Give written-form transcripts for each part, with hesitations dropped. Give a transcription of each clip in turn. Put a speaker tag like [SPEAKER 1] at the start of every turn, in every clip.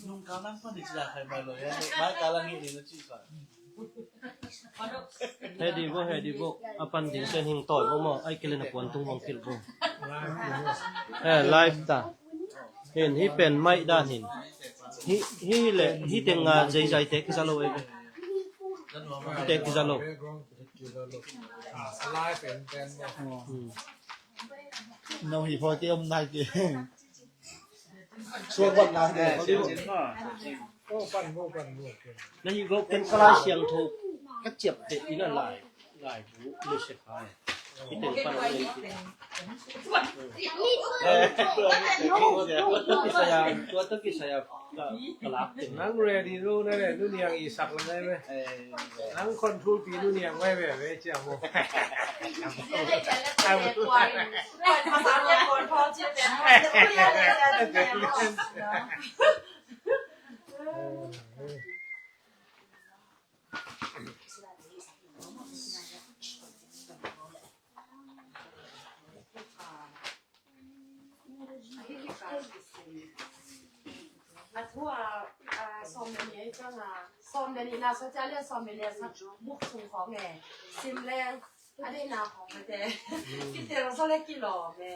[SPEAKER 1] nung kalang pa di sila kay Malo yan. Makalang hindi na siya.
[SPEAKER 2] Hedi bo apan din sen hing toy mo ay kelen na kwan tung mong kil bo live ta hin hi pen mai da hin hi le hi tenga jai te kisalo e te kisalo
[SPEAKER 3] live and
[SPEAKER 1] Nông thì phôi cái ông này kìa xuống vận nào để
[SPEAKER 3] go pan
[SPEAKER 2] na hi go ken kala siang thu ka chep te ina lai bu le se khai hi ten pan le tua ki saya kalak te
[SPEAKER 3] nang ready nu na le nu niang i sak la nai me nang control pi nu niang mai ve che mo
[SPEAKER 4] sommelier sommelier na så jag sommelier så bok somของไงซิมแรงอันนี้นาของมันแต่ที่เจอเรา1 กิโลแม่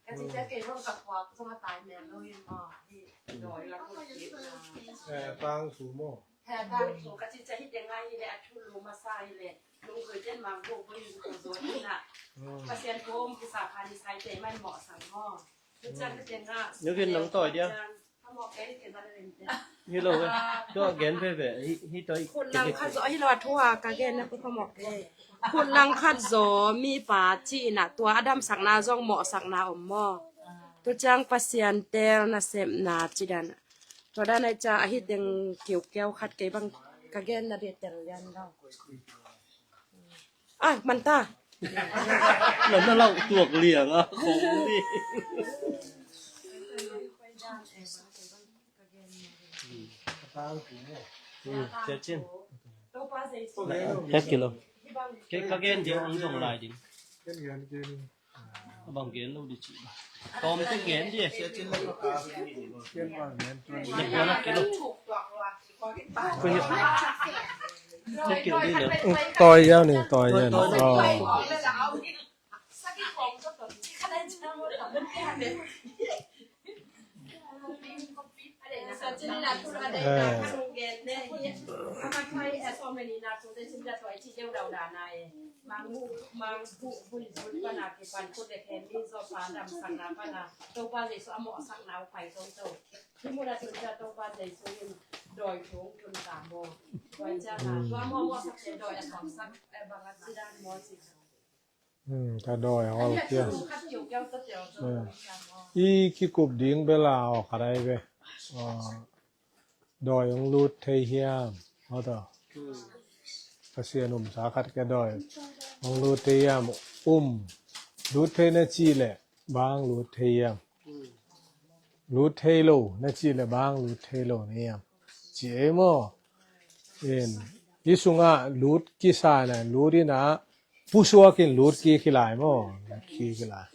[SPEAKER 4] ก็ที่จะเก็บร่วมกับความสมัยตายแม่เรายังมาที่โดยแล้วก็คิดนะ
[SPEAKER 3] ตังสูโม
[SPEAKER 4] แค่การถูกก็ที่จะที่ยังไงเลยอัดชุลมาใส่เลยลุงเคยเจนมาโบกไปอยู่ตรงส่วนนี้น่ะเปอร์เซ็นต์โกมคือสาขาดีไซน์เต็มมันเหมาะสั่งห่อคือจะเป็นง่าย
[SPEAKER 2] nếu ken nang toy dia hi lo we to again ve hi toy
[SPEAKER 4] คุณลังคัดโซที่เราทั่วกาเกนนะคุณพ่อหมอกเลยคุณลังคัดโซมีป่าจีน่ะตัวอดัมสักนาจงเหมาะสักนาอมหม้อตัวจังปัสยันเตลนะเสมนาจีดันตัวด้านในจะอาฮิตยังเกี่ยวแก้วคัดเกบังกาเกนนะเรียนเตลยันเราอ่ะมันตา
[SPEAKER 2] เราน่าเล่าตัวเลี้ยงอ่ะของนี่เจ็ดชิ้น1 kilo cái gen dia ang dong lai din bang gen lo di chi tom cái gen dia
[SPEAKER 1] sẽ trên lên cả
[SPEAKER 2] nek 1 kilo ko hi 1 kilo đi nữa
[SPEAKER 3] ต่อยยาวนี่ต่อยยาวอ๋อ
[SPEAKER 4] มังผู้ลิสุปนาเกปันคุดเดแคนนี่โซฟาดำสังนาปนาโตปาเจสอมอสักนาวไผ่ตรงโตที่มุราสุจะโตปาเจสุยดอยทงจนสามโมดอยจ้านาว่ามอสักเจดอยสองสักบางสิดานมอสิ
[SPEAKER 3] ถ้าดอยฮอลเกียอีขี้กุบดิ้งเบลาออกอะไรไปดอยของรูดเทียมเขาต่อภาษาหนุ่มสาขัดแกดอยของรูดเทียมรูดเทนจีแหละบางรูดเทียมรูดเทโลนจีแหละบางรูดเทโลเนี่ยเจ๋อมั้งยิสุงะรูดกิสานะรูดนี่นะผู้ชัวกินรูดกี่ขลายมั้งกี่ขลาย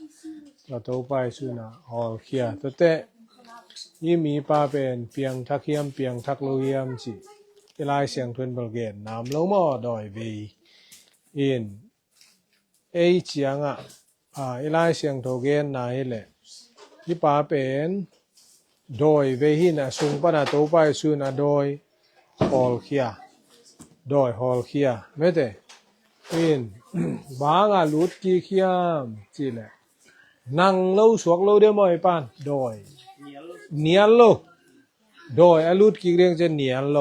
[SPEAKER 3] เราโตไปสุนะฮอลเคียแต่แต่ยี่มีป้าเป็นเปียงทักเฮียมเปียงทักโลเฮียมสิลายเสียงทวนบลเกนน้ำลงมาดอยวีเอเจียงลายเสียงโทเกนนายแหละที่ป้าเป็นดอยเวหินะสุงปนาโตไปสุนะดอยฮอลเคียไม่แต่บางลุดกี่เขียมจีแหละนั่งเล่าสวกเล่าเดียวไม่ปานดอยเนียนโลดอยลุดกี่เรื่องจะเนียนโล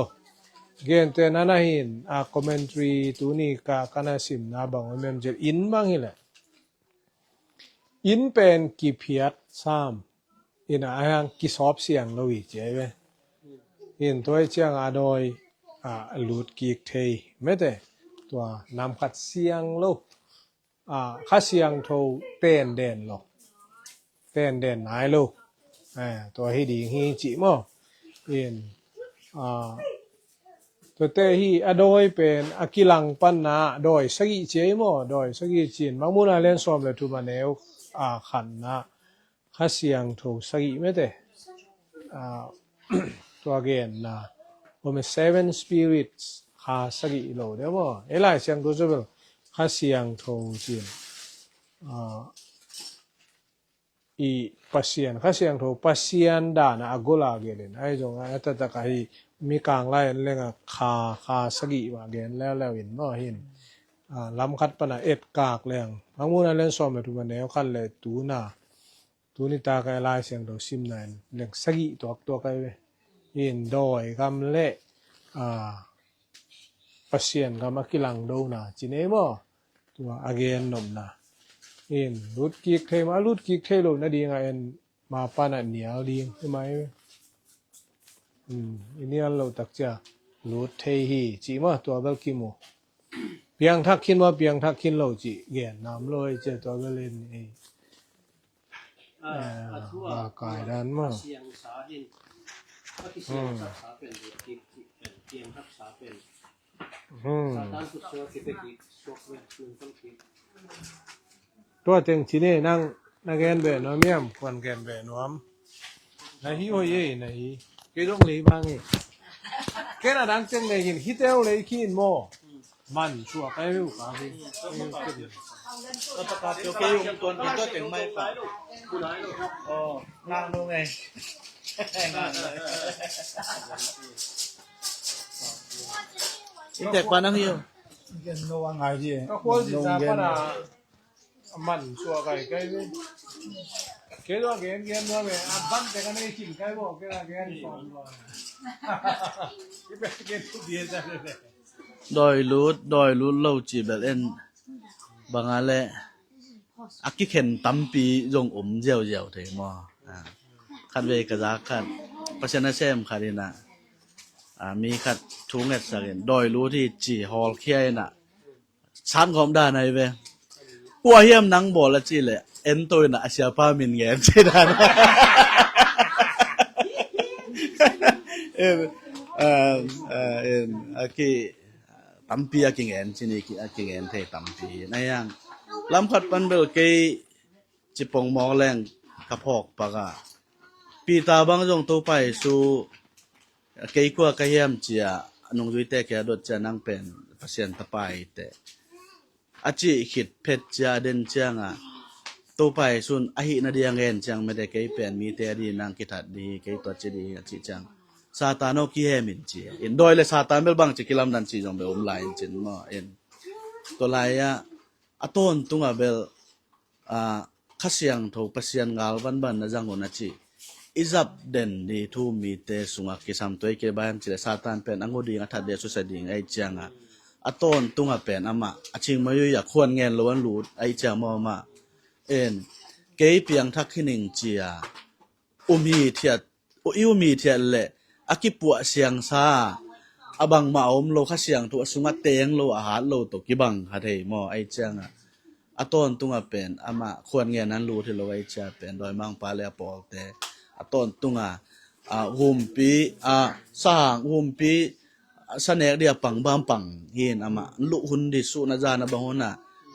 [SPEAKER 3] เกณฑ์แต่นั่นหินคอมเมนตรีตัวนี้กันสิมนาบังมันจะอินบ้างแหละอินเป็นกี่เพียรซ้ำอะไรกี่สอบเสียงเราอีกเจ๊ไหมตัวเจ้าดอยลุดกี่เทยไม่แต่ตัวนำขัดเสียงโลขัดเสียงโทเต้นเด่นโลเต้นเด่นไหนโลตัวให้ดีให้จีมั้ง ตัวเตฮีอโดยเป็นอากิลังปันนาโดยสกิเจมอโดยสกิจินมังมุนาเลนซอมเลทุมาเนวขันนะข้าเสียงถูกสกิไม่เตตัวเกนนะผมเป็น seven spirits ข้าสกิโลเดี๋ยวบ่เอไลเสียงตัวจะเป็นข้าเสียงถูกจินอีปัสเซียนข้าเสียงถูกปัสเซียนด่านอากุลาเกลินไอ้จงไอ้แต่ก็ให้มีกลางไล่เรื่องคาสกิว่าเกนแล้วเห็นบ่เห็นลำคัดปนะเอ็ดกากแรงบางมูนั้นเล่นซ้อมไปทุกวันแนวคันเลยตูนี่ตาไกลายเสียงตัวซิมนั่นเรื่องสกิตัวไกลเว้ยเห็นดอยคำเละปัสเซียนคำอากิลังโดนะจีเนบ่ตัวอาเกนนมนะเห็นรุดกิกเทมารุดกิกเทโลนะดีไงเอ็นมาปานะเหนียวดีใช่ไหมอันนี้เราตักจะรูดเทฮีจีมาตัวเบลกิโมเพียงทักขินว่าเพียงทักขินเราจีเกียนน้ำลอยเจตัวเบลเล่นว่ากายด้านมาก
[SPEAKER 2] เสียงสาหินเสียงสาเป็นกิกเป็นเสียงทักษาเป็นสาด้านสุดตัวที่เป็นกิกชกเว้นคืนต้องกิก
[SPEAKER 3] ตัวเต็งทีนี่นั่งแกนเบนน้อมเยี่ยมควันแกนเบนน้อมนายฮิโอเย่นายเกดงเลยบ้างแกน่ะดังจังเลยหินฮิตเอลเลยขี้นโมมันชัวร์ใครรู้ป่ะพี่
[SPEAKER 1] แล้วประกอบโอเคอยู่ตัวนี้ก็ถึงไม่ป่ะอ๋อนั่งดูไงเด็กปานั่งอยู่
[SPEAKER 3] ก็ควรจะปะนะมันชัวร์ใครเกดว่าเกนว่าเว้ยบันแต่กันไม่กินใครบอกเกนสอนว่าที่เป็นเกนทุกเดือนจะเลย
[SPEAKER 1] ดอยรูดเล่าจีแบบเอ็นบางอะไรอักกิเข็นตั้มปียงเจียวเถอะมอคัดเวกระจาคัดเพราะฉะนั้นเช่นคัดนี่นะมีคัดทุงเอ็ดสักเห็นดอยรู้ที่จีฮอลเคียน่ะชั้นของด้านในเว้ยกัวเฮียมนังบอลละจีเลยเอ็นตัวน่ะอาเซียป้ามินเงี้ยจีด้านอากิตั้มปีอากิเงินจีนี่อากิเงินเทตั้มปีนั่นยังลำพัดปันเบลเกยจิปงมองแรงกระพอกปากาปีตาบางจงตัวไปสู่เกยกัวกระเฮียมเจียนงดุยเตะแกดดจะนั่งเป็นพัศยันตไปแต่อาจีขิดเพชรเจียเด่นเจียงตัวไปส่วนอหินาเดียงเงินจังไม่ได้เกยเป็นมีแต่ดีนางกิทัดดีเกยตัวเจดีอาจีจังซาตานโอกี้เฮมินเจียอินโดยเลยซาตานเบลบางจิกิลัมดันจีจงเบลไลน์จินมาอินตัวไลน์อต้นตุงเบลข้าเสียงถูกพัศยันกาลบันนะจังหวะจีอิจับเด่นดีทูมีเตสุงกิสามตัวเก็บบ้านจีเลซาตานเป็นอังโกดีงัดทัดเดียสุดดิ่งไอเจียงต้นตุงเป็นอามาชิงมาอยู่อยากควรเงินล้วนหลุดไอเจียงมาเอ็นเกยเปียงทักขินิงเจียมีเทียดมีเทียดเละอากิปัวเสียงซาอบางมาโลข้าเสียงตัวสุงเตียงโลอาหารโลตกิบังฮะเทมอไอเจียงต้นตุงเป็นอามาควรเงินนั้นรู้ที่เราไอเจียเป็นโดยมังปาเลปอลแต่ต้นตุงหุมปีสร้างหุมปีสเนกเดียปังบางปังเห็นมาลุหุนดิสุนาจานะบางคน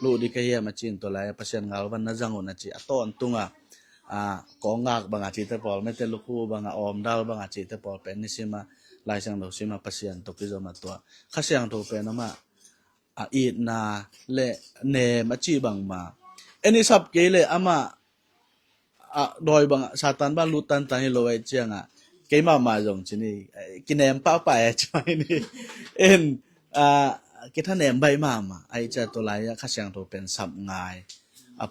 [SPEAKER 1] ลุดิกายมาจินตัวไรพัศยันกาลวันนะจังหวะจีต้นตุงกองากบางอาจิตปอลไม่เตลุคูบางอมดาวบางอาจิตปอลเป็นนิสิมาลายเสียงเราสิมาพัศยันตกิจมาตัวข้าเสียงถูกเป็นมาอีนาเลเนมาจีบางมาอันนี้สับเกลอามาโดยบางซาตานบ้านลุตันตันฮิโลไอเจียงเกยมาจงที่นี่กินแหนมป้าไปใช่ไหมนี่กินท่าแหนมใบมาไอเจ้าตัวไรข้าเสียงถูกเป็นสับง่าย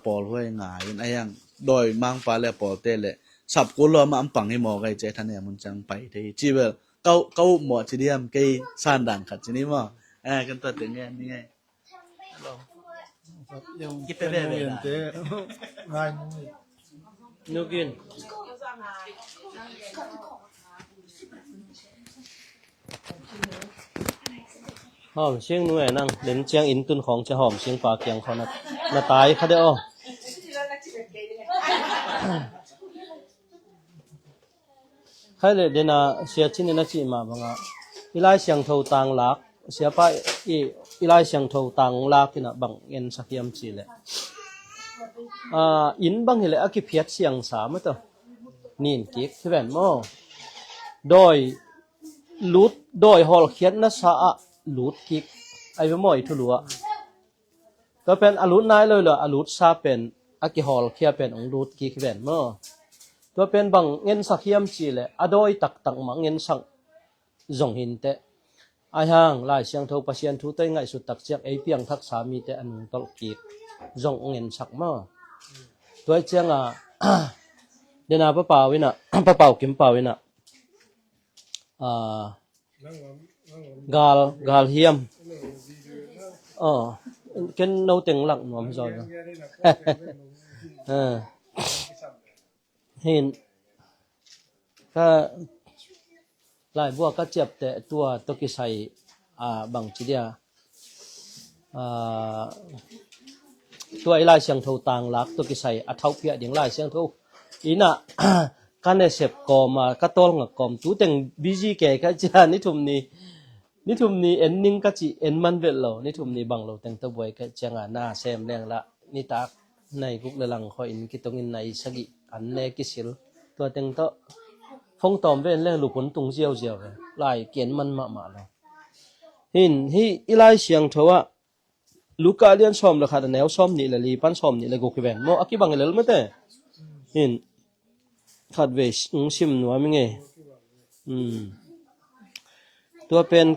[SPEAKER 1] ปอลห้วยง่ายไอยังโดยมังปลาและปอลเตะเลยสับกุลมาอัมปังให้หมอไอเจ้าท่าแหนมมันจังไปที่จีเวลเก้าหมอที่เดียมเกยซานดังขัดที่นี่มั้งกันตัวถึงนี่ไงกินไปแบบนี้ง่าย
[SPEAKER 2] นูกินหอมเชียงนุ่ยนั่งเล่นเชียงอินตุนของจะหอมเชียงปลาเกียงเขาน่ะตายเขาได้อ้อใครเลยเดน่าเสียชิ้นนักจีมาบัง อีไลเสียงโทต่างหลักเสียไปอีไลเสียงโทต่างหลักที่น่ะบังเงินสักยามจีแหละอินบังเห็นเลยกิเพียดเสียงสามตัวนี่กิกที่แว่นมอโดยลุดโดยฮอลเขียนนะสะลุดกิกไอ้บ่มอยทุลัวก็เป็นอลุดนายเลยเหรออลุดซาเป็นกิฮอลเขียเป็นองลุดกิกแว่นมอตัวเป็นบังเงินสักยามจีแหละโดยตักมังเงินสังจงหินเตไอ้ห่างลายเสียงโทปะเซียนทุเตง่ายสุดตักเจียกไอ้เปียงทักษามีแต่อันตลกีจงเงินสักมาตัวเจียงเดนาปะเป่าวินะปะเป่ากิมเป่าวินะกาลเฮียมเกันเอาเต็งหลักหนอมจอยเห็นก็หลายบัวก็เจ็บแต่ตัวตกิใส่บางทีเดียตัวไอ้ลายเสียงโทต่างหลักตกิใส่เท้าเปียดิ่งลายเสียงโทอีน่ะการเสพกอมากระต้ลงกอมตู้แต่งบีจีแก่ก็จะนิทุมนี้เอ็นนิ่งก็จีเอ็นมันเวลเรานิทุมนี้บางเราแต่งตะบวยก็จะงานหน้าแซมแรงละนี่ตากในกุกเลลังคอยอินกิตงอินในสกิอันเนกิสิลตัวแต่งโตฟงตอมเว้นแรงลูกผลตุงเจียวลายเกียนมันมาแล้วหินฮีอีลายเสียงโทว่าลูกกาเลียนซ้อมแล้วค่ะแนวซ้อมนี่ละลีปันซ้อมนี่ละกุกแวนโมอกิบังเลลมั้ยแต่หินขัดเวชชิมหนัวมิไงตัวเป็น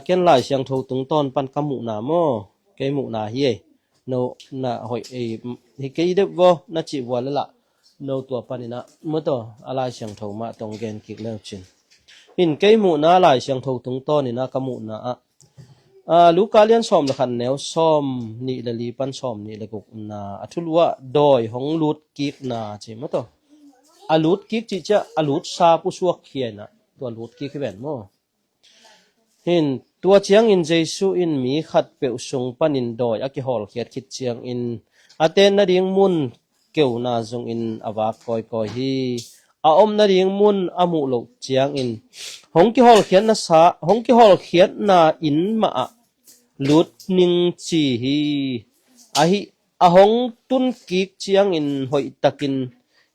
[SPEAKER 2] เก้นลายเสียงโทตุงตอนปันกะหมูนาโมเกหมูนาเฮโนนะหอยเฮเกยเดบวนะจิวละละโนตัวปันนี่นะเมื่อตัวอะไรเสียงโทมาตรงเกนกิกแล้วจินหินเกหมูนาลายเสียงโทตุงตอนนี่นะกะหมูนาลูกกาเลียนซ้อมละคันแนวซ้อมนี่ละลีปันซ้อมนี่ละกุกนาอทุลวะดอยของลูดกิกนาจิมะตัวอลูดกิกจิจะอลูดซาผู้สวกเขียนะตัวลูดกิกแว่นมอเห็นตัวเจียงอินเจซูอินมีขัดเปียวสงปันอินดอยอกิฮอลเขียดคิดเจียงอินอาเตนนาดิงมุนเกี่ยวนาจงอินอวากอยฮีอาอมนาดิงมุนอามุโลเจียงอินหงกิฮอลเขียดนาสาหงกิฮอลเขียดนาอินมาลุดนิงจีฮีหงตุนกิกเจียงอินหอยตะกิน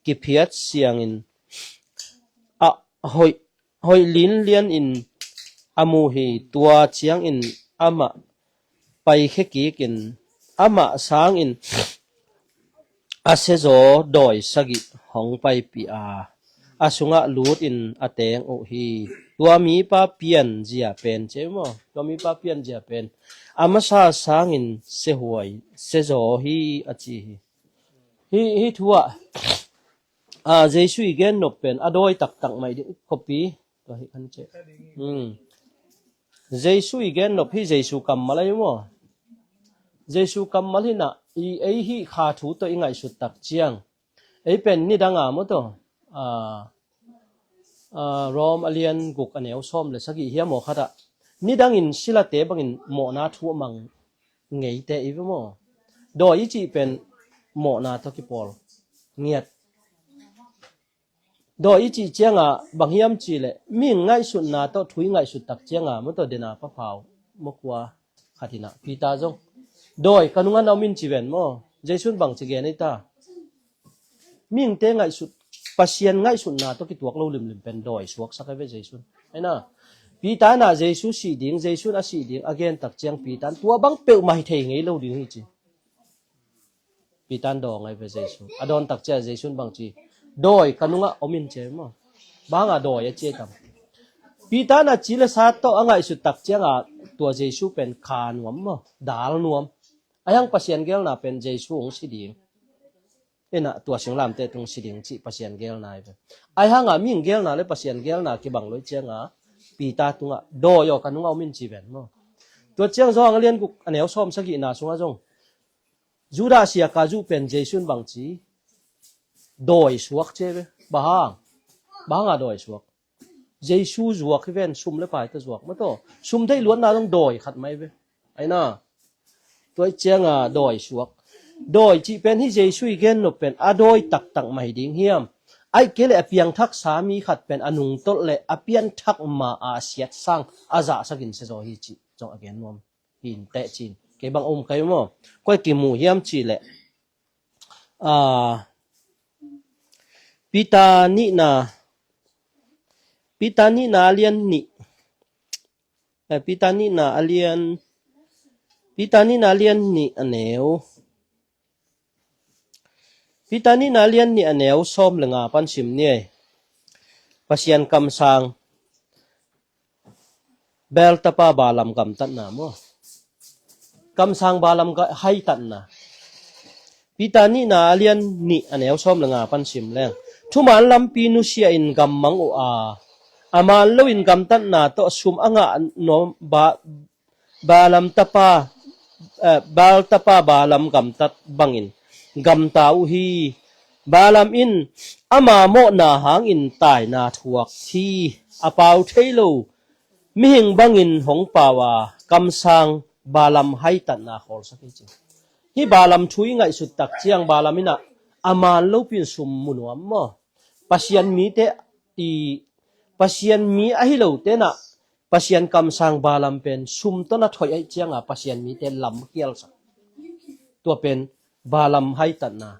[SPEAKER 2] กิเพียดเสียงอินหอยลินเลียนอินอามูฮีตัวเจียงอินอามาไปแค่กิกินอามาสางอินอาเซโซดอยสกิหงไปปีอาสุงะลูดอินอาเตงโอฮีตัวมีป้าเปียนเจียเป็นใช่ไหมตัวมีป้าเปียนเจียเป็นอามาซาสางอินเซหวยเซโซฮีอาจีฮีทัวเจสุอีเกนนบเป็นอดอยตักไม่ดิคอปีตัวฮีคันเจเจสุอีเกนนบพี่เจสุกำมาเลยมั้งเจสุกำมาเลยนะไอฮีขาถูตัวยังไงสุดตักเจียงไอเป็นนี่ดังอ่ะมั้งตัวรอมอเลียนกุกอันเอวซ้อมเลยสักกี่เฮียหมอขัดนี่ดังอินศิลาเตบังอินหมอนาทั่วมังไงแต่อีกมั้งโดยจีเป็นหมอนาตะกี้ปอลเงียดโดยจีเจียงบางเฮียมจีเลยมีง่ายสุดนาโตถุยง่ายสุดตักเจียงมันตัวเดนาพะเผามกว่าขัดินะพีตาจงโดยกันุงันเอามินจีเวนมั้งเจสุนบางจีเกนิตามีเตง่ายสุดปัสยันง่ายสุดนาโตกิตัวเราลืมเป็นโดยสวกสักเวเจสุนไอ้น่ะพีตาน่ะเจสุสีดิ่งเจสุนสีดิ่งอเกนตักเจียงพีตาตัวบังเปิลมาให้เทงไงเราดิ่งให้จีปีตันดองไงเวเจสุอดอนตักเจเจสุนบางจีโดยกันุงะอมินเจมั้งบางโดยเจตัมปีตันจีเลสาโตอ่างไอสุดตักเจงตัวเจสุเป็นคานวมมั้งดาลนวมไอ้ยังปัสยันเกลน่ะเป็นเจสุองสิดิ่งเอ็น่ะตัวสิงลามเตตรงสิดิ่งจีปัสยันเกลน่ะไอ้ยังมิงเกลน่ะเลยปัสยันเกลน่ะกี่บังเลยเจงปีตาตุงโดยกันุงะอมินจีเป็นมั้งตัวเจงจองเรียนกุอันเอวซ้อมสักกี่นาสุงะจงจูราเซียกาจูเป็นเจสุนบางจีโดยสวกเจเบบางโดยสวกเจสุสวกเว้นซุมเลยไปแต่สวกมาโตซุมได้ล้วนนาต้องโดยขัดไหมเว้ไอ้น่ะตัวเจียงโดยสวกโดยจีเป็นที่เจสุอีเกนนเป็นโดยตักไม่ดิ่งเฮียม ไอ้เกลอเปียงทักสามีขัดเป็นอนุงตเลอเปียนทักมาอาเซียสร้างอาจะสักินเสจฮิจิจงอเกนนอมหินเตจินเกบังใครมั้งก็กิมูเฮียมจีเลปิตานินาเลียนนี่ปิตานินาเลียนนี่อันเนวปิตานินาเลียนนี่อันเนวซ้อมลงาปันชิมเนี่ยปัสยันกำสังเบลตาปาบาลัมกำตัดนามั้งกำสังบาลัมก็ให้ตัดนาปิตานินาเลียนนี่อันเนวซ้อมลงาปันชิมแรงทุมันลำปีนุเซียอินกำมังโออามาลวินกำตันนาโตสุมอ่างโนบาลัมตาปาบาลัมกำตัดบังอินกำตาอุฮีบาลัมอินอามาโมนาหางอินตายนาทวกทีอาปาวเทโลมิหิงบังอินหงปาวากำสังบาลัมให้ตัดนาขอสักทีจริงที่บาลัมช่วยไงสุดตักเจียงบาลัมินะอามาลปินสุมมุนวมมอปัสยันมีเตตีปัสยันมีอหิโลเตนะปัสยันกำสังบาลัมเป็นสุมต้นถอยไอเจียงปัสยันมีเตลำเกียลสักตัวเป็นบาลัมให้ตัดนา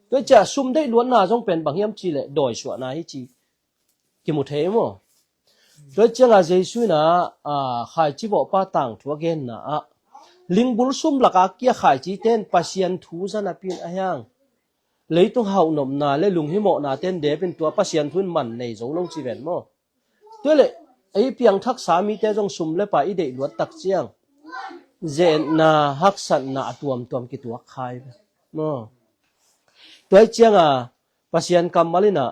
[SPEAKER 2] โดยจะซุมได้ล้วนนาจงเป็นบางยามจีเลโดยส่วนนาให้จีกิมุเทมอโดยจะงาเจสุนะขายจีบอกป้าต่างทัวเกนนะลิงบุลซุมหลักอาเกียขายจีเต้นปัสยันทูซานาปินอายังเลยต้องเฮาหนมนาและลุงหิโมนาเต้นเดเป็นตัวปัสยันทุนมันในโจลงจีเวนมอตัวเลยไอเพียงทักษามีแต่จงซุมและไปอีเดล้วนตักเจียงเจนาฮักสันนาตัวมกิตัวขายมอตัวเจียงปัสยันกำมาลินะ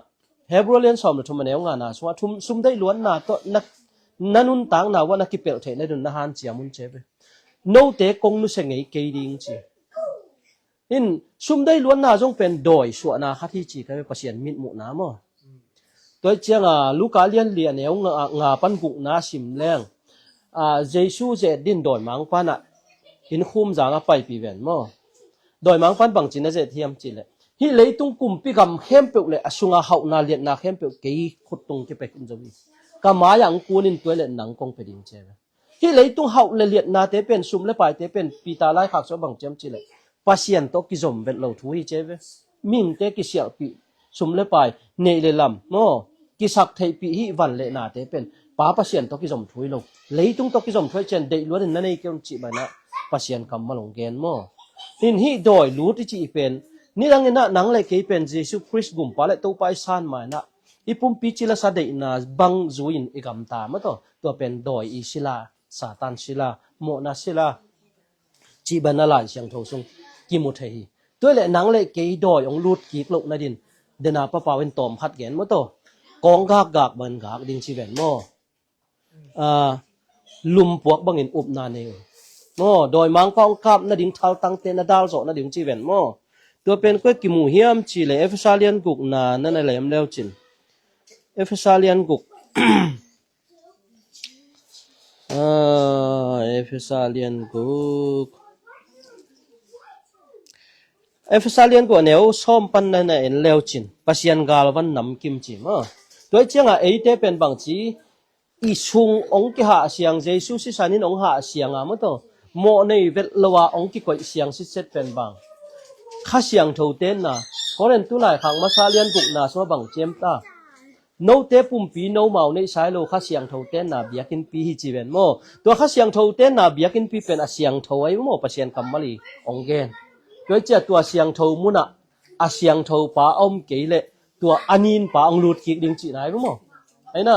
[SPEAKER 2] เฮบรเลียนสอมเลยทุมันเอวงานาสว่าทุมซุมได้ล้วนนาโตนันุนต่างนาว่านักกิเปลเทในดุนนาฮันเจียมุนเจ็บโนเตกงนุเสงไอเกดิงจีอินซุมได้ล้วนนาจงเป็นโดยส่วนนาคัที่จีก็เป็นปัสยันมิดมุนามอตัวเจียงลูกาเลียนเลียนเอวงาปันกุนาสิมแรงเจซูเจดินโดยมังปันอินคุมจางไปปีเวนมอโดยมังปันบังจีนเจเทียมจีเลยฮิเลยตุงกุมปีกำเข้มเปิลเลยสุงาเฮานาเลียนนาเข้มเปิลเกยขุดตุงเก็บไปกุมจวีกำมาอย่างกูนินตัวเล่นหนังกงไปดิ้งเจ้าฮิเลยตุงเฮาเลียนนาเตเป็นซุมเลไปเตเป็นปีตาไล่ขักสบังเจมจีเลยปัสยันโตกิจมเป็นเหล่าทุยเจ้ามิ่งเตกิเสียปีซุมเลไปเนเลลำโมกิสักไทปีฮิวันเลนาเตเป็นป้าปัสยันโตกิจมทุยลงเลยตุงโตกิจมทุยเจนเดล้วนนั่นเองเกี่ยวจีบนะปัสยันกำมาลงเกนโมนินฮิโดยรู้ที่จีเป็นนี่ดังนั้นนังเลยเกี่ยเป็นเยซูคริสต์กุมปาเลตัวไปสานมานะอีปุ่มพิจิลาสเดนะบังจุอินอีกำตามะตัวเป็นโดยอิศิลาซาตานศิลาโมนาศิลาจีบันนาลานเสียงทงกิมุเทฮีตัวเลยนังเลยเกี่ยโดยองลูดกีกลุกนาดินเดนาปะปาเป็นตอมพัดเกนมะตัวกองกากบันกากดิงชีเวนโมลุมพวกบังอินอุบนาเนวโมโดยมังกองกาบนาดิงทัลตังเตนาดาลโซนาดิงชีเวนโมตัวเป็นก็กิมูเฮียมจีเลยเอฟซาเลียนกุกนานั่นอะไรมแล้วจินเอฟซาเลียนกุกเอฟซาเลียนกุกเนี่ยซ้อมปันนั่นเองแล้วจินปัสยันกาลวันนำกิมจิมตัวเจ้าเอเตเป็นบางจีอีชุงองค์กิหาเสียงเจสุสิสานินองค์หาเสียงมั้งตัวโมในเวลว่าองค์กิกวยเสียงสิเซตเป็นบางข้าเสียงทูเต้นนะก็เรียนตัวไหนขังมาซาเลียนกุกนาสวบังเจมตาโนเตปุ่มปีโนเมาในสายโลข้าเสียงทูเต้นนะเบียกินปีฮิจิเวนโมตัวข้าเสียงทูเต้นนะเบียกินปีเป็นอาเสียงทูไอ้โมปัสยันกัมมาลีองเกนโดยเจ้าตัวเสียงทูมุนะอาเสียงทูป้าอมเกยเลตัวอานินป้าองลูดกิกดิงจีไหนรู้โมไอ้น่ะ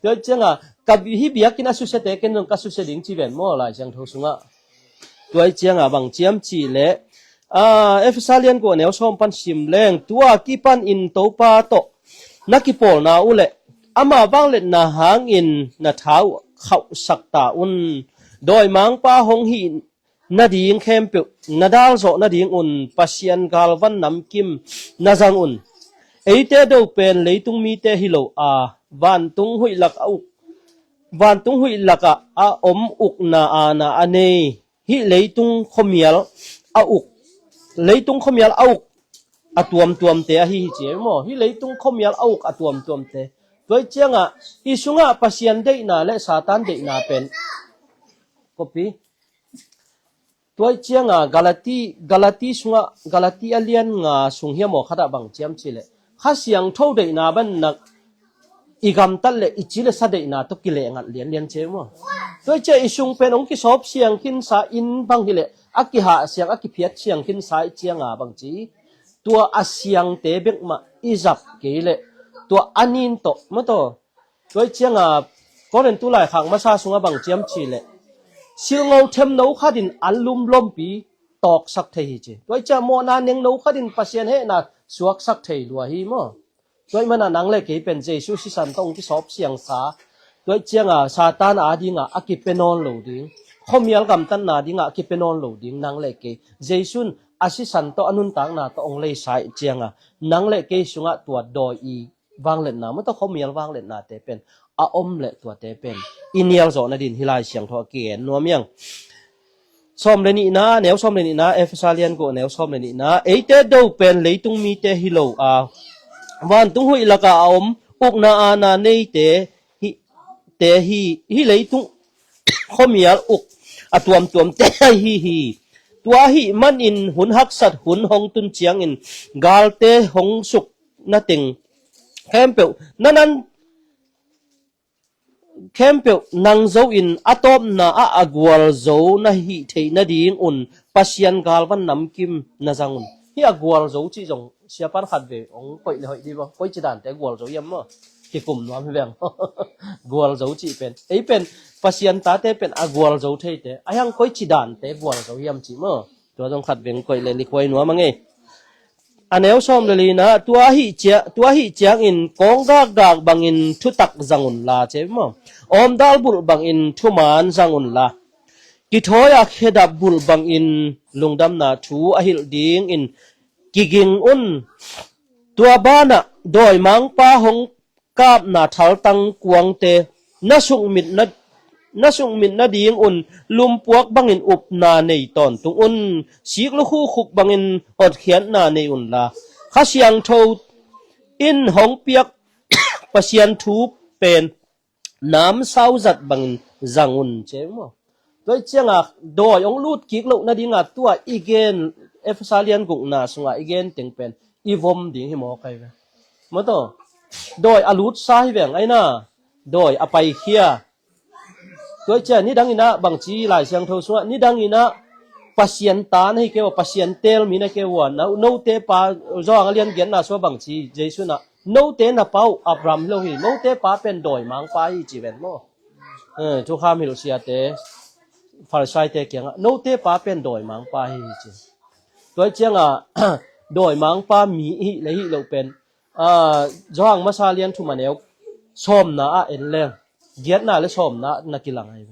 [SPEAKER 2] โดยเจ้ากับฮิเบียกินอาสุเสเตกินนงกัสุเสดิงจีเวนโมลายเสียงทูสุงะโดยเจ้าบังเจมจีเลเอฟซาเลียนก็แนวซ้อมปันชิมแรงตัวกีปันอินโตปาโตนักกีโปนาอุเลอามาบังเล็ดนาหางอินนาเท้าเข้าสักตาอุนโดยมังป้าหงหินนาดีงเข้มเปียวนาดาลโซนาดีงอุนปัสยันกาลวันน้ำกิมนาจังอุนเอเตโดเป็นเลยตุงมีเตฮิโลวันตุงหุยหลักอมอุกนานาอเนฮิเลยตุงขมียลอุกเลยตุงขมียลอุก atuam tuam te hi che mo hi leitung khomial auk atuam tuam te toi chenga isunga pasian dei na le satan dei na pen copy toi chenga galati sunga galati alian nga sunghia mo khada bang chiam chile kha siang tho dei na ban nak igam tal le ichile sa dei na to kile ngat lian che mo toi che isung pen ong ki sop siang kin sa in bang hile akiha siang akiphiat siang kin sa chianga bang chi tua asyang te bek ma izap kele tua anin to ma to toi chianga koren tu lai khang ma sa sunga bang chiam chi le silngau them no khadin alum lom pi tok sak thei hi che toi cha mo na neng no khadin pasien he na suak sak thei lua hi mo toi mana nang le ke pen jesu si san tong ki sop siang sa toi chianga satan adinga akipenon lo ding khomial gam tan na dinga akipenon lo ding nang le ke jesun asisan to anun tang na to ong le sai chianga nang le ke sunga tua doi i wanglet na mo to khomial wanglet na te pen a om le tua te pen inial zo na din hilai siang tho ke nuamiang som le ni na neu som le ni na efsalian go neu som le ni na eite do pen leitung mi te hilo a wan tung hui laka om uk na ana nei te hi leitung khomial uk atuam tuam te hi tua hi man in hun hak sat hun hong tun chiang in galte hong suk na ting kempeu nanan kempeu nang zo in atop na a agwal zo na hi thei na ding un pasian galwan nam kim na zangun hi agwal zo chi jong siapan khat ve ong koi le hoi di bo koi chi dan te gwal zo yam mo ki kum nuam veng gwal zo chi pen ei pen pasian ta te pen agwal zo thei te ayang koi chi dan te gwal zo yam chi mo to jong khat veng koi le li koi nuam ange aneu som le li na tua hi chiang in kongga gak bangin thutak zangun la che mo om dal bul bang in thuman zangun la ki thoya khedap bul bang in lungdam na thu ahil ding in kiging un tua bana doi mang pa hong kap na thal tang kuang te na sung mit na ding un lumpuak bangin up na nei ton tung un sik lu khu khuk bangin ot khian na nei un la kha siang tho in hong piak pasian thu pen nam sau zat bangin zangun che mo toi chenga doi ong lut kik lo na dinga tua igen efsalian guk na sunga igen teng pen ivom ding hi mo kai ve mo to doi alut sai veng aina doi apai khia toi cha ni dang ina bang chi lai siang tho sunga ni dang ina pasien tan hi ke pasien tel mi na ke wa no te pa zo angalian gen na so bang chi jesu na no te na pau abram lo hi no te pa pen doi mang pa hi chi ven mo chu kham hil sia te farisai te kyang no te pa pen doi mang pa hi chi toi changa doi mang pa mi hi le hi lo pen zoang masalian thu maneu som na a en leng giat na le som na nakilang ai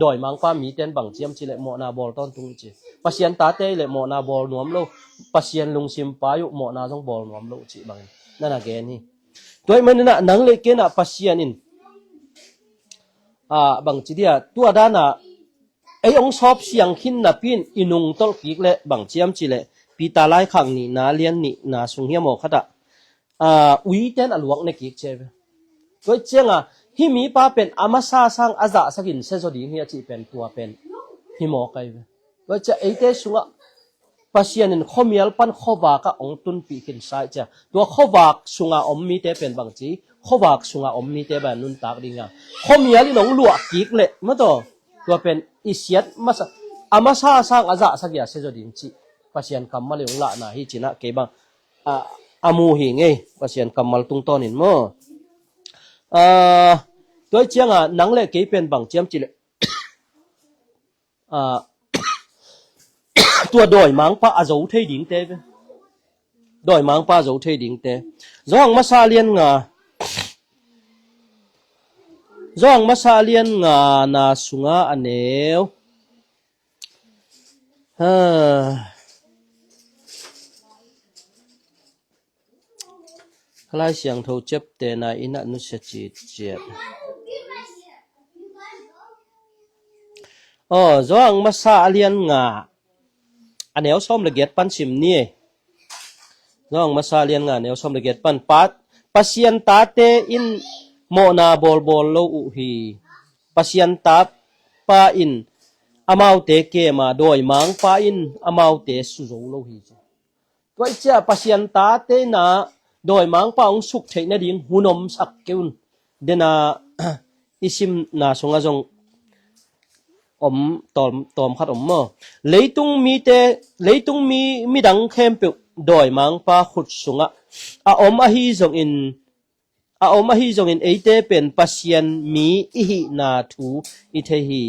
[SPEAKER 2] doi mang pa mi ten bang chiam chi le mo na bol ton tung chi pasien ta te le mo na bol nuam lo pasien lung sim pa yu mo na jong bol nuam lo chi bang nana ge ni toi man na nang le ke na pasien in bang chi dia tu ada na ai ong sop siang khin na pin inung tol kik le bang chiam chi le pi ta lai khang ni na lian ni na sung hia mo khata ui ten aluak ne kik che toi chenga hi mi pa pen amasa sang aza sakin se so ding hi chi pen tua pen hi mo kai toi cha eite sunga pasian in khomial pan khowa ka ong tun pi kin sai cha tua khowak sunga om mi te pen bang chi khowak sunga om mi te ba nun tak dinga khomial in ong luak kik le ma to tua pen isiat masa amasa sang aza sakya se so ding chi pasian kamal ong la na hi china ke bang amu hi nge pasian kamal tung ton in mo toi chianga nang le ke pen bang chiam chi le tua doi mang pa a zo thei ding te doi mang pa zo thei ding te zong masalian nga na sunga aneu Kalai siang tho chep te na ina nu se chi chet zoang masa alian nga aneu som le get pan sim ni น้องมาซาเลียนงานแนวสมเกตปันpasien tate in mo na bol lo u hi pasien tap pa in amau te ke ma doi mang pa in amau te su zo lo hi toi cha pasien tate na doi mang pa ong suk thei na ding hunom sak keun dena isim na songa jong tom khat mo leitung mi dang khem pe doi mang pa khut sunga a hi zong in ate pen pasien mi hi na thu i the hi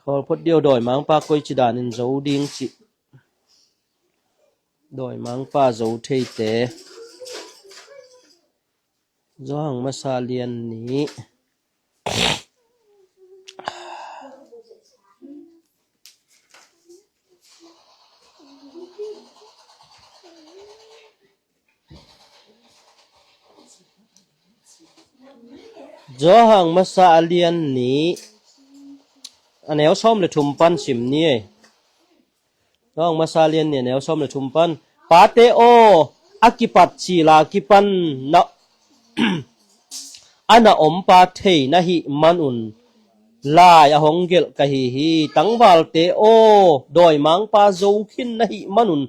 [SPEAKER 2] khol phot dio doi mang pa koi chi dan in zo ding chi doi mang pa zo thei te zo hang ma sa lian ni Johang masa alian ni aneu som le thumpan sim ni Johang masa alian ni aneu som le thumpan pate o akipat chi la kipan na ana pa thei na hi manun lai a honggel ka hi tangwal te o doi mang pa zo khin na hi manun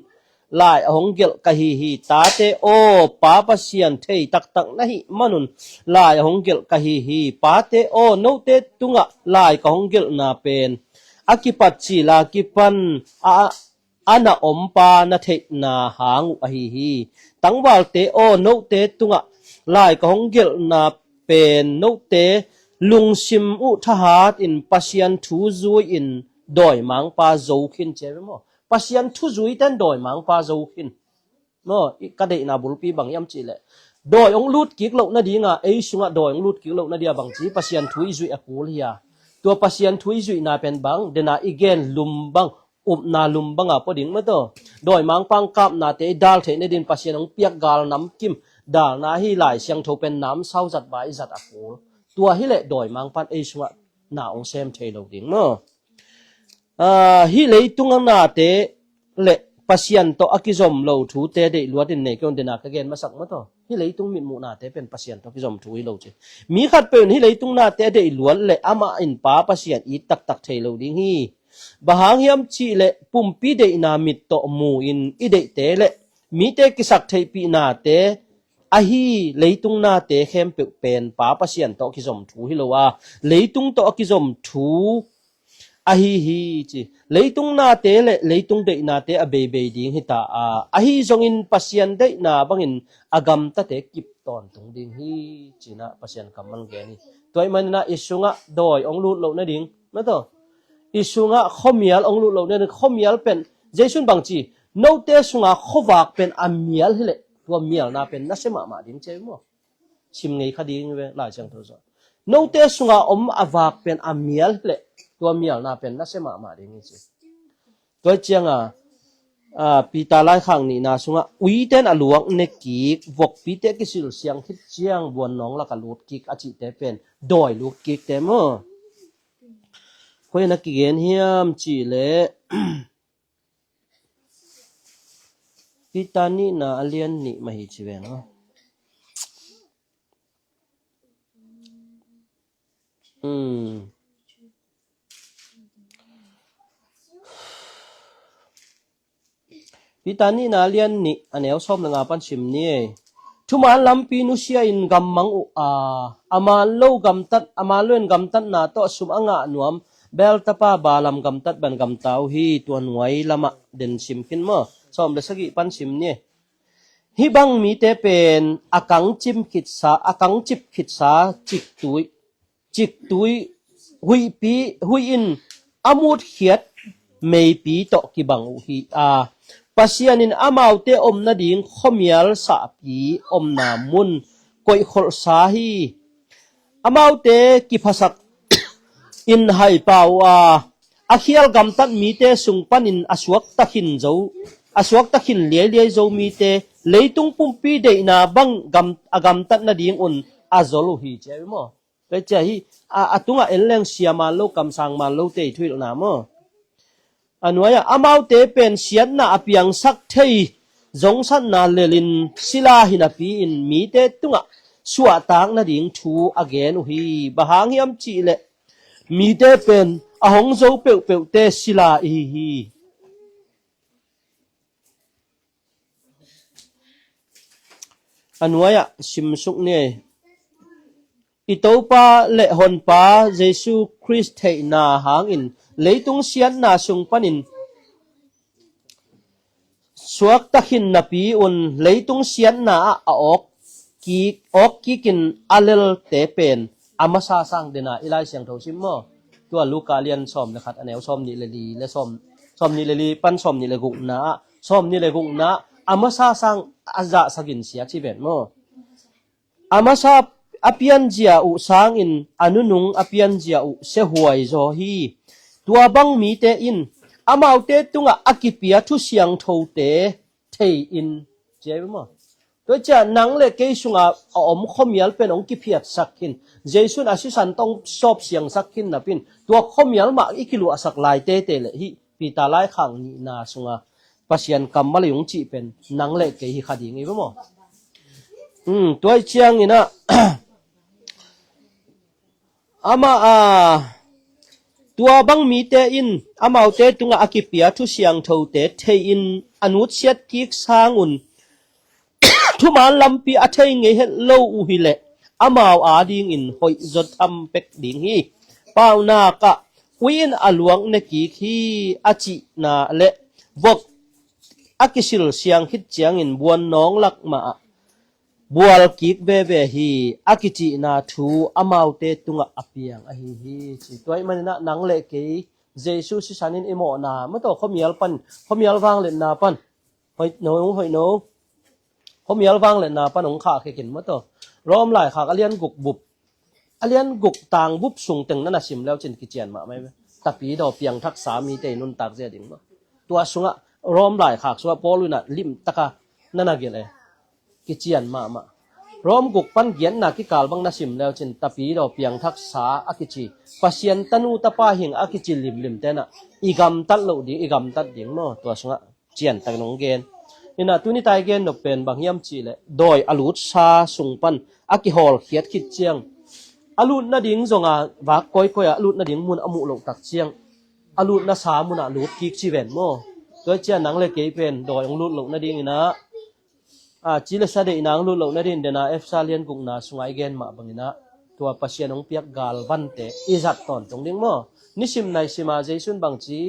[SPEAKER 2] lai a honggel ka hi ta te o pa pasian thei tak na hi manun lai a honggel ka hi pa te o no te tunga lai ka honggel na pen akipat chi la kipan ana pa na thei na hangu a hi tangwal te o no te tunga lai ka honggel na pen no te lungsim u thahat in pasian thu zui in doi mang pa zo khin che mo pasian thu zui ten doi mang pa zo khin no ka dei na bulpi bang yam chi le doi ong lut kik lo na dinga ei sunga doi ong lut kik lo na dia bang chi pasian thui zui akul hiya to pasian thui zui na pen bang dena igen lum bang na lum banga poding ma to doi mang pang kap na te dal the ne din pasian ong piak gal nam kim dal na hi lai siang tho pen nam sau zat bai zat akul tua hi le doi mang pan ei sunga na ong sem thei lo ding no hi leitung na te le pasien to akizom lo thu te de luatin nei kon dena ka gen masak ma to hi leitung min mu na te pen pasien to kizom thu hi lo che mi khat pen hi leitung na te de luan le ama in pa pasien i tak thei lo ding hi bahang hiam chi le pumpi de na mit to mu in i de te le mi te kisak thei pi na te a hi leitung na te khem pe pen pa pasien to kizom thu hi lo wa leitung to kizom thu a hi chi leitung na te le leitung de na te a be ding hi ta a hi zong in pasien de na bangin agam ta te kip ton tung ding hi china pasien kamal ge ni toy man na isunga doi ong lut lo na ding na to isunga khomial ong lut lo na khomial pen jaisun bangchi no te sunga khowak pen amial hi le to mial na pen na sema ma ding che mo sim ngei khading we la chang tho so no te sunga awak pen amial le tua mial na pen na sema ma ding chi toi chianga pita lai khang ni na sunga ui ten aluang ne ki vok pi te ki sil siang khit chiang buan nong la ka lut ki achi te pen doi lu ki te mo khoi na ki gen hiam chi le pita ni na alian ni ma hi chi wen pitani na lian ni aneu som na nga pan sim ni thuman lampi nu sia in gam mang u aman lo gam tat amaluen gam tat na to sum anga nuam bel tapa balam gam tat ban gam tau hi tuan wai lama den sim kin mo som le sagi pan sim ni hi bang mi te pen akang chip khit sa chik tui hui in amut khiat mei pi to ki bang u hi pasianin amaute na ding khomial sa pi na mun koi khol sa hi amaute ki phasak in hai pau akhial gam tat mi te sungpanin aswak takhin le zo mi te leitung pumpi de na bang agam tat na ding azolu hi che mo pe cha hi atunga enleng siama lo kam sang ma lo te thuil na mo anuaya amaute pen sian na apiang sak thei zong san na lelin sila hinapi in mi te tunga suwa tang na ding thu again hi bahang hiam chi le mi te pen ahong zo pe te sila hi anuaya simsuk ne itopa le hon pa jesu christ thei na hang in leitung sian na sung panin suak takhin na pi un leitung sian na a ok ki kin alel te pen amasa sang dena ilai siang tho sim mo tua luka lian som le khat aneu som ni le li le som ni le li pan som ni le gu na som ni le gu na amasa sang aza sagin sia chi ben mo amasa apian jia u sang in anunung apian jia u se huai zo hi tua bang mi te in amau te tunga akipia thu siang tho te thei in je mo to cha nang le ke sunga om khomial pen ong kipiat sakin jesun asisan tong sop siang sakin na pin tua khomial ma ikilu asak lai te le hi pita lai khang ni na sunga pasian kamal yung chi pen nang le ke hi khading i mo toy chiang ina ama tua bang mi te in amau te tunga akipia thu siang tho te thei in anut siat kik sangun thu man lampi athei nge het lo u hi le amau ading in hoi zot am pek ding hi pauna ka win aluang ne ki khi achi na le vok akisil siang hit chiang in buan nong lak ma bual kik be hi akichi na thu amau te tunga apiang a hi chi toy manina nang le ke jesu si sanin emo na ma to khomial wang le na pan hoi no khomial wang le na pan ong kha ke kin ma to rom lai kha alian guk tang bup sung teng na sim leo chin ki chian ma mai tapi do piang thak sa mi te nun tak je ding ma tua sunga rom lai khak suwa poluna lim taka nana gele ki chian ma rom guk pan gian na ki kalbang na sim leo chin tapi do piang thak sa akichi pasien tanu tapa hing akichi lim te na igam tat lo di igam tat ding no tua sunga chian tak nong gen ina tuni tai gen no pen bang yam chi le doi alut sa sung pan aki hol khiat khit chiang alut na ding zonga wa koi alut na ding mun amu lo tak chiang alut na sa mun alut kik chi ven mo toy chian nang le ke pen doi ong lut lo na ding ina chile sa de inang lu lo na rin dena efsalian kung na sungai gen ma bangina tua pasien ong piak gal vante izat ton tong ding mo nisim nai sima jaisun bangchi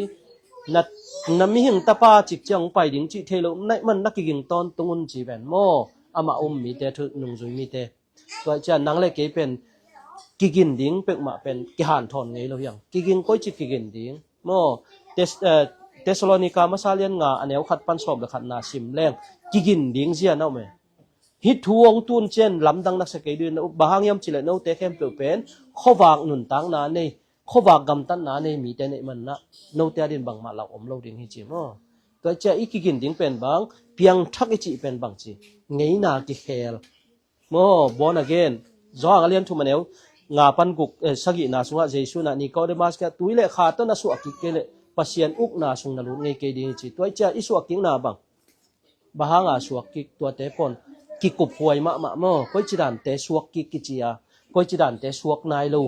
[SPEAKER 2] na mi hing tapa chik chang pai ding chi thelo nai man nakiging ton tungun chi ben mo ama mi te thu nung zui mi te tua cha nang le ke pen kigin ding pek ma pen ki han thon ngei lo yang kigin koi chi kigin ding mo Thessalonica masalian nga aneu khat pan sob le khat na sim leng kigin ding zia no me hi thuong tun chen lamdang nak se ke dun bahang yam chile no te khem pe pen khowang nun tang na nei khowak gam tan na nei mi te nei man na no te din bang ma la om lo ding hi chi mo to cha ikigin ding pen bang piang thak chi pen bang chi ngei na ki khel mo born again zo alian thu maneu nga pan guk sagi na sunga jesu na nicodemus ka tuile kha to na su akikele pasien uk na sung na lu ngei ke ding chi toy cha isu aking na bang bahanga suak ki tua te pon ki kup huai ma mo koi chidan te suak ki chia koi chidan te suak nai lo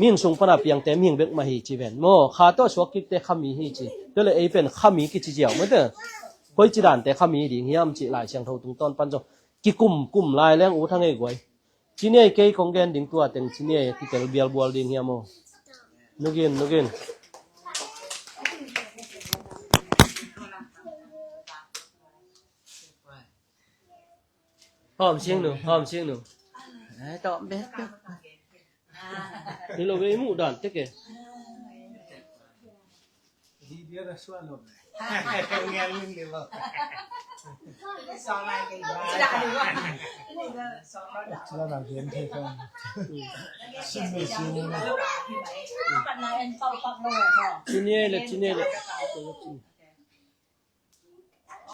[SPEAKER 2] ming sung pana piang te ming bek ma hi chi ven mo kha to suak ki te khami hi chi to le ei pen khami ki chi jiao ma de koi chidan te khami ding hiam chi lai siang tho tung ton pan jo ki kum lai leng u thang ei goi chi ne ke kong gen ding tua teng chi ne ki kel bial bual ding hiam mo nugin hòm xiên nữa tọm bé đi lo về mũ đàn thế kìa
[SPEAKER 3] đi dia dah suan lo
[SPEAKER 5] nghe linh đi vào sau này cái đã được
[SPEAKER 3] rồi làm chuyện thế không xin
[SPEAKER 5] bạn này anh sau bắt đầu
[SPEAKER 2] chín nhê là